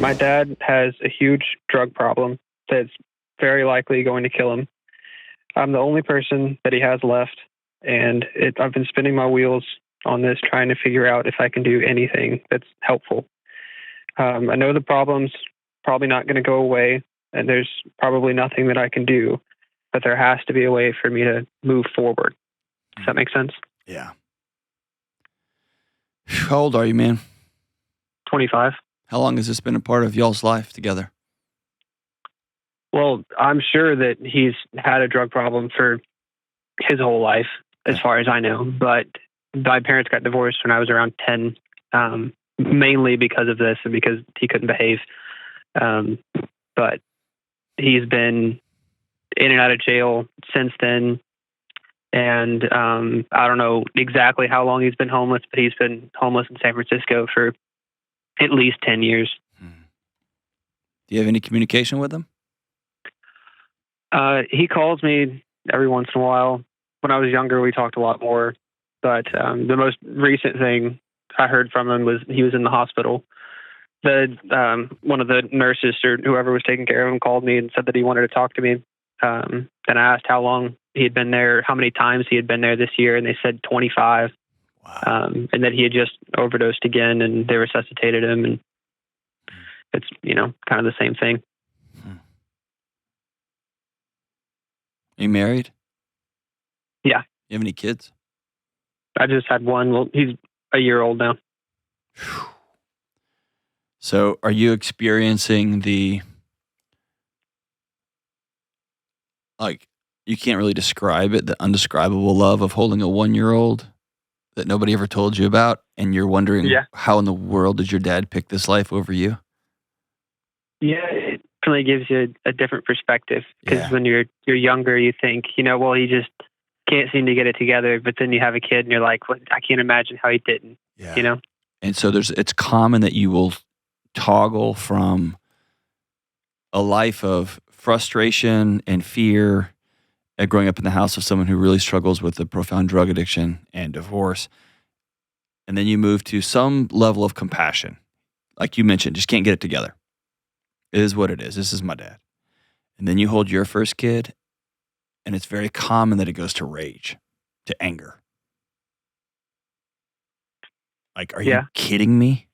My dad has a huge drug problem that's very likely going to kill him. I'm the only person that he has left, and I've been spinning my wheels on this, trying to figure out if I can do anything that's helpful. I know the problem's probably not going to go away, and there's probably nothing that I can do, but there has to be a way for me to move forward. Does that make sense? Yeah. How old are you, man? 25. How long has this been a part of y'all's life together? Well, I'm sure that he's had a drug problem for his whole life, as far as I know. But my parents got divorced when I was around 10, mainly because of this and because he couldn't behave. But he's been in and out of jail since then. And I don't know exactly how long he's been homeless, but he's been homeless in San Francisco for at least 10 years. Do you have any communication with him? He calls me every once in a while. When I was younger, we talked a lot more. But the most recent thing I heard from him was he was in the hospital. One of the nurses or whoever was taking care of him called me and said that he wanted to talk to me. And I asked how long he had been there, how many times he had been there this year, and they said 25. Wow. And that he had just overdosed again, and they resuscitated him, and it's, kind of the same thing. Are you married? Yeah. You have any kids? I just had one. Well, he's a year old now. So are you experiencing you can't really describe it, the undescribable love of holding a 1-year-old that nobody ever told you about, and you're wondering how in the world did your dad pick this life over you? Yeah, it really gives you a different perspective, because when you're younger, you think, well, he just can't seem to get it together, but then you have a kid and you're like, well, I can't imagine how he didn't, And so it's common that you will toggle from a life of frustration and fear at growing up in the house of someone who really struggles with a profound drug addiction and divorce. And then you move to some level of compassion. Like you mentioned, just can't get it together. It is what it is. This is my dad. And then you hold your first kid, and it's very common that it goes to rage, to anger. Like, are you kidding me?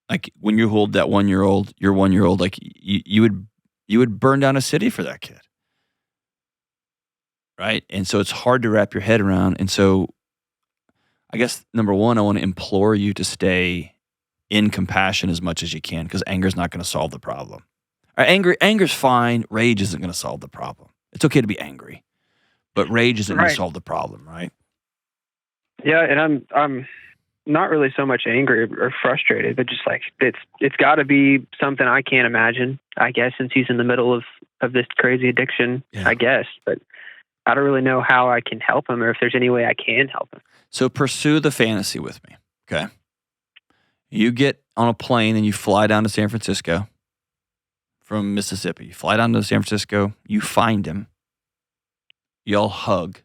Like, when you hold that 1-year-old, your 1-year-old, like you would burn down a city for that kid. Right? And so it's hard to wrap your head around. And so I guess, number one, I want to implore you to stay in compassion as much as you can, because anger is not going to solve the problem. Anger's fine. Rage isn't going to solve the problem. It's okay to be angry, but rage isn't going to solve the problem, right? Yeah, and I'm not really so much angry or frustrated, but just like it's got to be something I can't imagine, I guess, since he's in the middle of this crazy addiction, I guess. But I don't really know how I can help him, or if there's any way I can help him. So pursue the fantasy with me, okay? You get on a plane and you fly down to San Francisco from Mississippi. You fly down to San Francisco, you find him, y'all hug,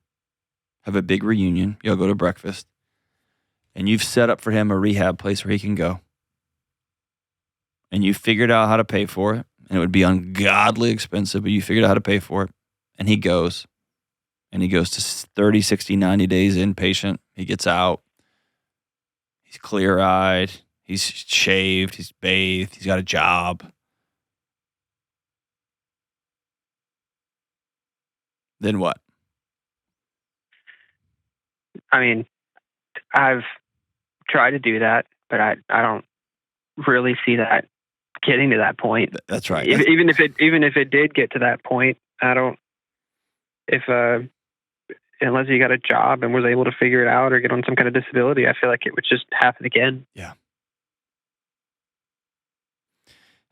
have a big reunion, y'all go to breakfast, and you've set up for him a rehab place where he can go. And you figured out how to pay for it, and it would be ungodly expensive, but you figured out how to pay for it, and he goes. And he goes to 30, 60, 90 days inpatient. He gets out. He's clear-eyed. He's shaved. He's bathed. He's got a job. Then what? I mean, I've tried to do that, but I don't really see that getting to that point. That's right. Even if it did get to that point, I don't. Unless you got a job and was able to figure it out or get on some kind of disability, I feel like it would just happen again. Yeah.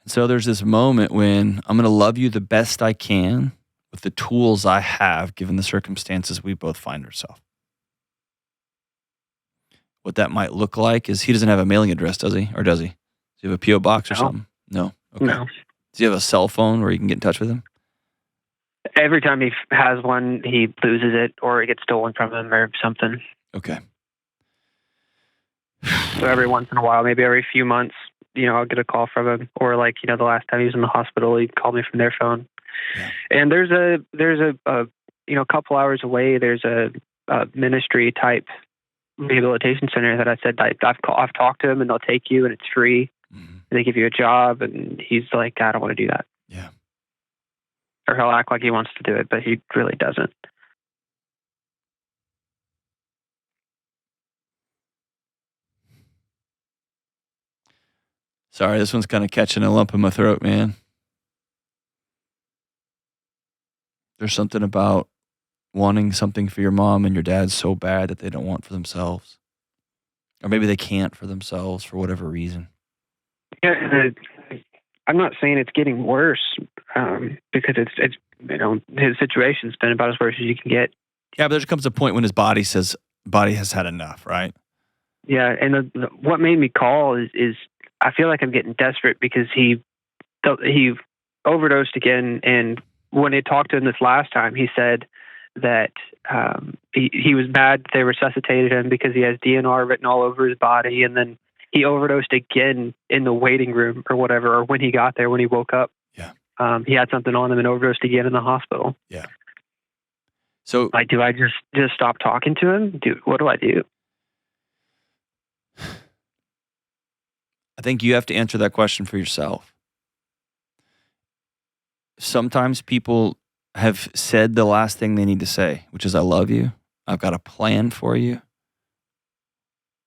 And so there's this moment when I'm going to love you the best I can with the tools I have, given the circumstances we both find ourselves. What that might look like is he doesn't have a mailing address, does he? Or does he? Does he have a P.O. box or something? No. Okay. No. Does he have a cell phone where you can get in touch with him? Every time he has one, he loses it or it gets stolen from him or something. Okay. So every once in a while, maybe every few months, I'll get a call from him, or like, the last time he was in the hospital, he called me from their phone. Yeah. And there's a couple hours away, there's a ministry type rehabilitation center that I said I've talked to him, and they'll take you, and it's free. Mm-hmm. And they give you a job, and he's like, I don't want to do that. Yeah. Or he'll act like he wants to do it, but he really doesn't. Sorry, this one's kind of catching a lump in my throat, man. There's something about wanting something for your mom and your dad so bad that they don't want for themselves. Or maybe they can't for themselves for whatever reason. Yeah, I'm not saying it's getting worse, because it's his situation's been about as worse as you can get. Yeah, but there comes a point when his body says body has had enough, right? Yeah, and what made me call is I feel like I'm getting desperate, because he overdosed again, and when I talked to him this last time, he said that he was mad they resuscitated him because he has DNR written all over his body, and then he overdosed again in the waiting room or whatever, or when he got there, when he woke up. Yeah. He had something on him and overdosed again in the hospital. Yeah. So, like, do I just stop talking to him? What do I do? I think you have to answer that question for yourself. Sometimes people have said the last thing they need to say, which is, I love you. I've got a plan for you.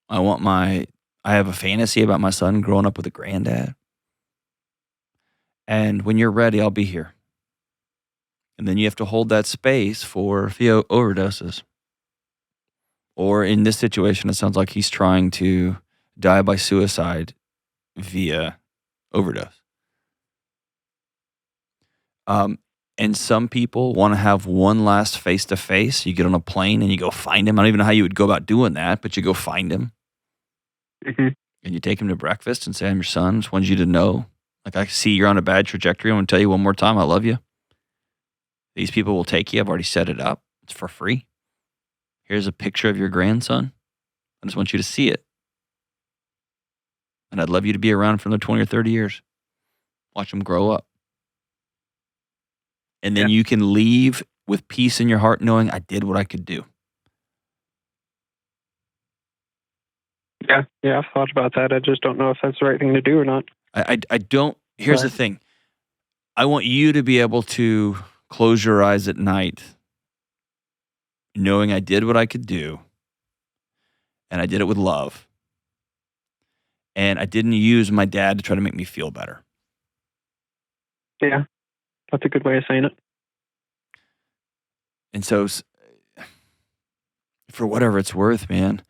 I have a fantasy about my son growing up with a granddad. And when you're ready, I'll be here. And then you have to hold that space for Theo overdoses. Or in this situation, it sounds like he's trying to die by suicide via overdose. And some people want to have one last face-to-face. You get on a plane and you go find him. I don't even know how you would go about doing that, but you go find him. Mm-hmm. And you take him to breakfast and say, I'm your son. Just wanted you to know. Like, I see you're on a bad trajectory. I want to tell you one more time, I love you. These people will take you. I've already set it up. It's for free. Here's a picture of your grandson. I just want you to see it. And I'd love you to be around for another 20 or 30 years. Watch him grow up. And then you can leave with peace in your heart knowing I did what I could do. Yeah, I've thought about that. I just don't know if that's the right thing to do or not. I don't. Here's the thing. I want you to be able to close your eyes at night knowing I did what I could do, and I did it with love, and I didn't use my dad to try to make me feel better. Yeah, that's a good way of saying it. And so, for whatever it's worth, man,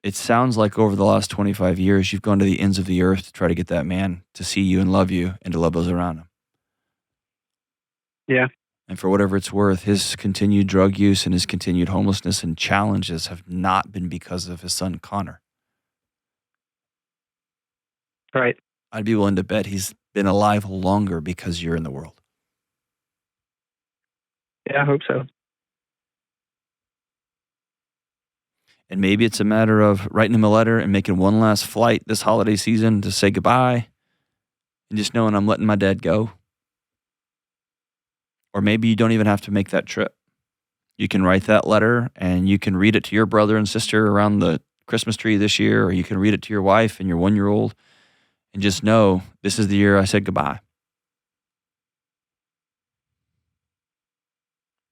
it sounds like over the last 25 years, you've gone to the ends of the earth to try to get that man to see you and love you and to love those around him. Yeah. And for whatever it's worth, his continued drug use and his continued homelessness and challenges have not been because of his son, Connor. Right. I'd be willing to bet he's been alive longer because you're in the world. Yeah, I hope so. And maybe it's a matter of writing him a letter and making one last flight this holiday season to say goodbye and just knowing I'm letting my dad go. Or maybe you don't even have to make that trip. You can write that letter and you can read it to your brother and sister around the Christmas tree this year, or you can read it to your wife and your 1-year-old and just know this is the year I said goodbye.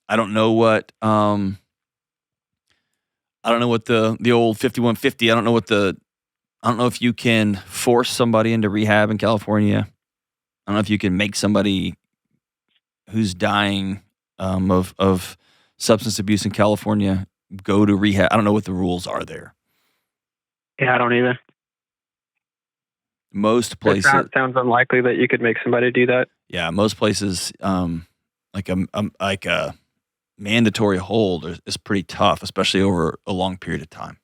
I don't know what the old 5150, I don't know if you can force somebody into rehab in California. I don't know if you can make somebody who's dying of substance abuse in California go to rehab. I don't know what the rules are there. Yeah, I don't either. Most places it sounds unlikely that you could make somebody do that. Yeah, most places like a mandatory hold is pretty tough, especially over a long period of time.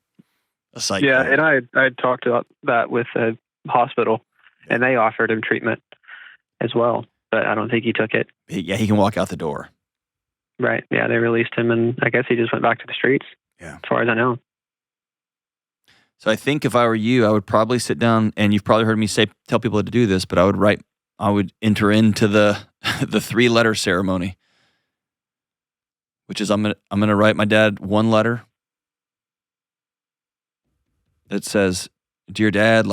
Yeah, and I talked about that with a hospital, and they offered him treatment as well, but I don't think he took it. Yeah, he can walk out the door. Right. Yeah, they released him, and I guess he just went back to the streets. Yeah, as far as I know. So I think if I were you, I would probably sit down, and you've probably heard me tell people to do this, but I would enter into the the 3-letter ceremony, which is I'm gonna write my dad one letter that says, "Dear Dad,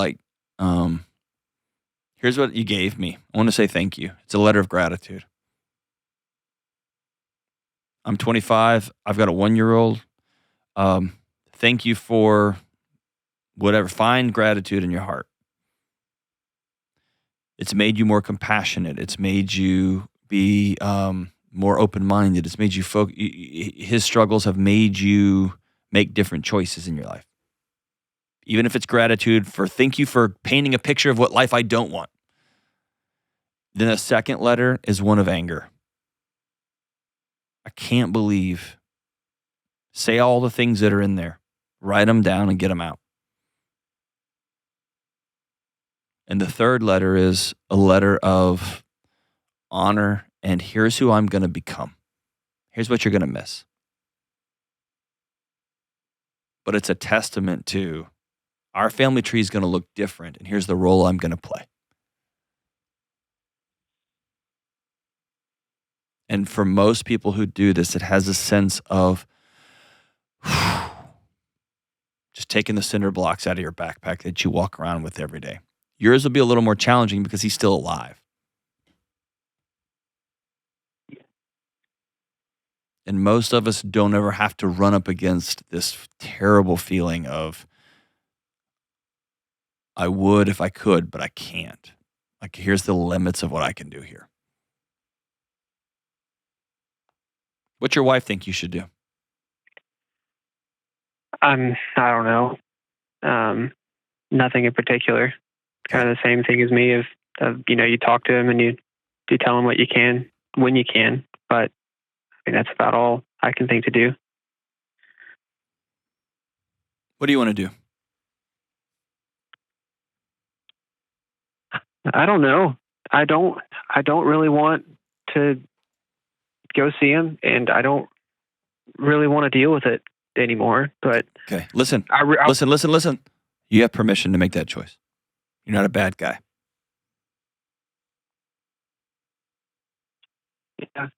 here's what you gave me. I want to say thank you. It's a letter of gratitude. I'm 25. I've got a 1-year-old. Thank you for whatever. Find gratitude in your heart. It's made you more compassionate. It's made you be more open-minded. It's made you his struggles have made you make different choices in your life. Even if it's gratitude for thank you for painting a picture of what life I don't want." Then a second letter is one of anger. I can't believe. Say all the things that are in there. Write them down and get them out. And the third letter is a letter of honor, and here's who I'm going to become. Here's what you're going to miss. But it's a testament to our family tree is going to look different, and here's the role I'm going to play. And for most people who do this, it has a sense of just taking the cinder blocks out of your backpack that you walk around with every day. Yours will be a little more challenging because he's still alive. And most of us don't ever have to run up against this terrible feeling of, I would if I could, but I can't. Like, here's the limits of what I can do here. What's your wife think you should do? I don't know. Nothing in particular. Kind of the same thing as me. Of you talk to him and you tell him what you can when you can. But I mean, that's about all I can think to do. What do you want to do? I don't know. I don't really want to go see him, and I don't really want to deal with it anymore. But okay, listen. Listen. You have permission to make that choice. You're not a bad guy. Yeah.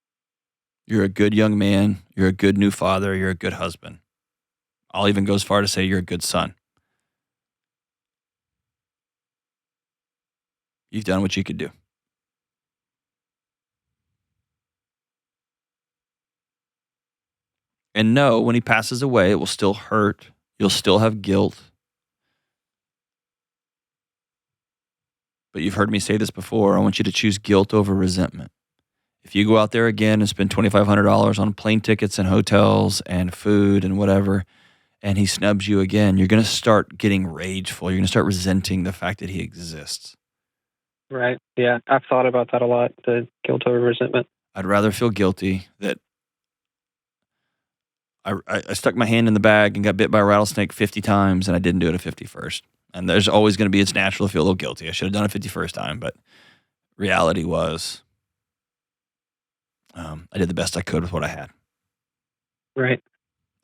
You're a good young man. You're a good new father. You're a good husband. I'll even go as far to say you're a good son. You've done what you could do. And no, when he passes away, it will still hurt. You'll still have guilt. But you've heard me say this before. I want you to choose guilt over resentment. If you go out there again and spend $2,500 on plane tickets and hotels and food and whatever, and he snubs you again, you're going to start getting rageful. You're going to start resenting the fact that he exists. Right. Yeah. I've thought about that a lot, the guilt over resentment. I'd rather feel guilty that I stuck my hand in the bag and got bit by a rattlesnake 50 times and I didn't do it a 51st. And there's always going to be, it's natural to feel a little guilty. I should have done it 51st time, but reality was I did the best I could with what I had. Right.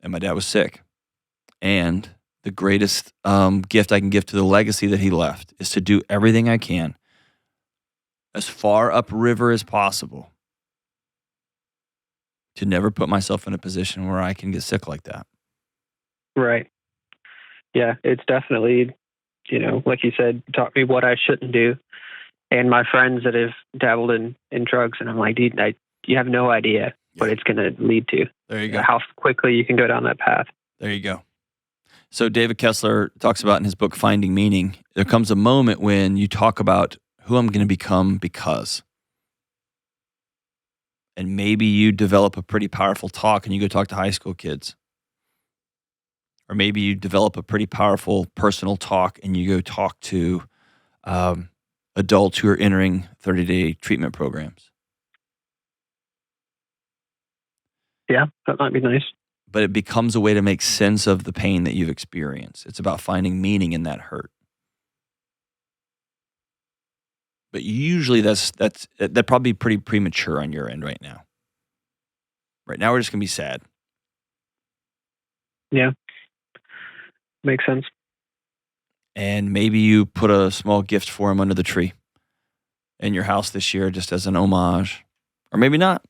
And my dad was sick. And the greatest gift I can give to the legacy that he left is to do everything I can as far upriver as possible to never put myself in a position where I can get sick like that. Right. Yeah, it's definitely, like you said, taught me what I shouldn't do. And my friends that have dabbled in drugs, and I'm like, dude, you have no idea what it's going to lead to. There you go. How quickly you can go down that path. There you go. So David Kessler talks about in his book, Finding Meaning, there comes a moment when you talk about who I'm going to become because. And maybe you develop a pretty powerful talk and you go talk to high school kids. Or maybe you develop a pretty powerful personal talk and you go talk to adults who are entering 30-day treatment programs. Yeah, that might be nice. But it becomes a way to make sense of the pain that you've experienced. It's about finding meaning in that hurt. But usually that'd probably be pretty premature on your end right now. Right now we're just going to be sad. Yeah. Makes sense. And maybe you put a small gift for him under the tree in your house this year just as an homage. Or maybe not.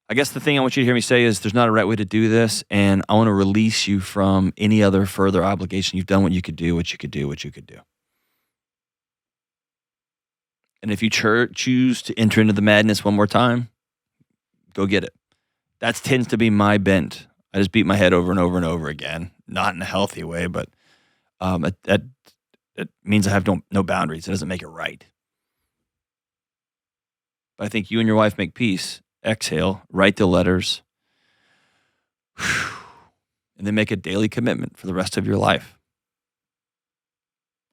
I guess the thing I want you to hear me say is there's not a right way to do this, and I want to release you from any other further obligation. You've done what you could do, what you could do, what you could do. And if you choose to enter into the madness one more time, go get it. That tends to be my bent. I just beat my head over and over and over again, not in a healthy way, but that means I have no boundaries. It doesn't make it right. But I think you and your wife make peace. Exhale, write the letters, and then make a daily commitment for the rest of your life.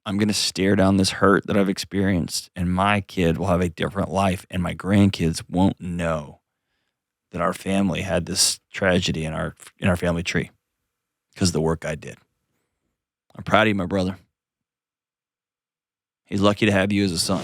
I'm going to stare down this hurt that I've experienced, and my kid will have a different life, and my grandkids won't know that our family had this tragedy in our family tree because of the work I did. I'm proud of you, my brother. He's lucky to have you as a son.